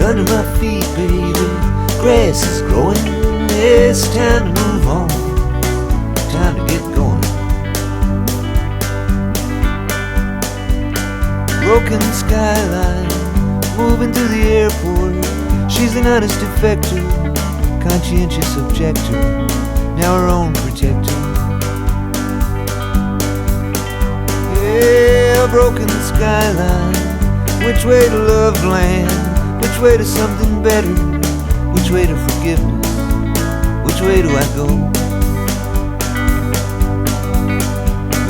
under my feet, baby, grass is growing. It's time to move on, time to get going. Broken skyline, moving to the airport. She's an honest defector, conscientious objector, now her own protector. Yeah, broken skyline, which way to love land, which way to something better, which way to forgiveness, which way do I go?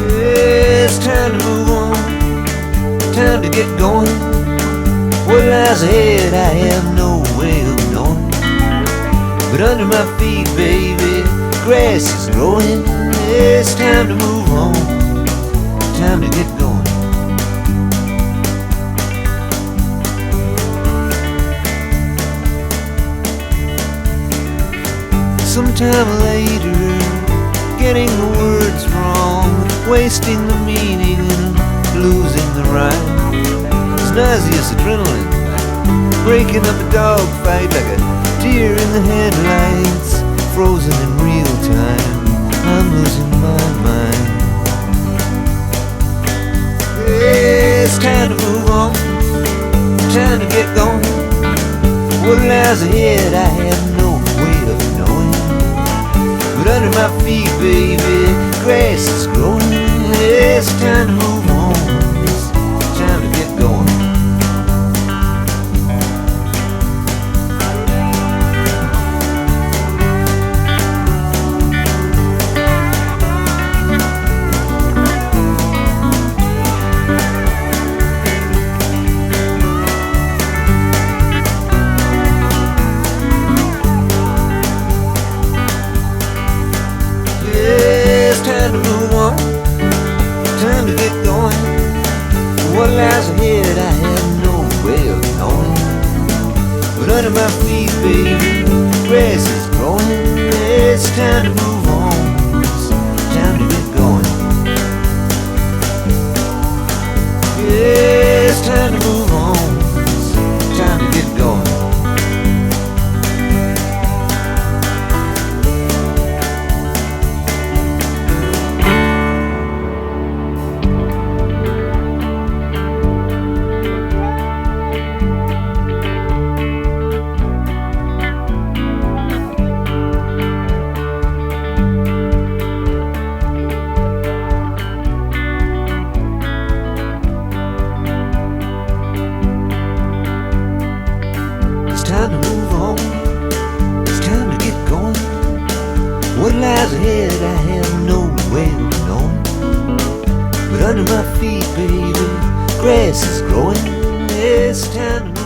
Yeah, it's time to move on, time to get going. What lies ahead I have no way of knowing. But under my feet, baby, grass is growing. It's time to move on, time to get going. Sometime later, getting the words wrong, wasting the meaning and losing the rhyme. It's nauseous adrenaline, breaking up a dogfight like a deer in the headlights, frozen in real time. I'm losing my mind. Yeah, it's time to move on, time to get going. What lies ahead I have no way of knowing. But under my feet, baby, grass is growing. It's time to move on, it's time to get going. Time to move on, time to get going. What lies ahead I have no way of knowing. But under my feet, baby, grass is growing. It's time to move on, it's time to get going. Yeah, it's time to move on, it's time to get going. It's time to move on, it's time to get going. What lies ahead I have no way of knowing. But under my feet, baby, grass is growing. It's time to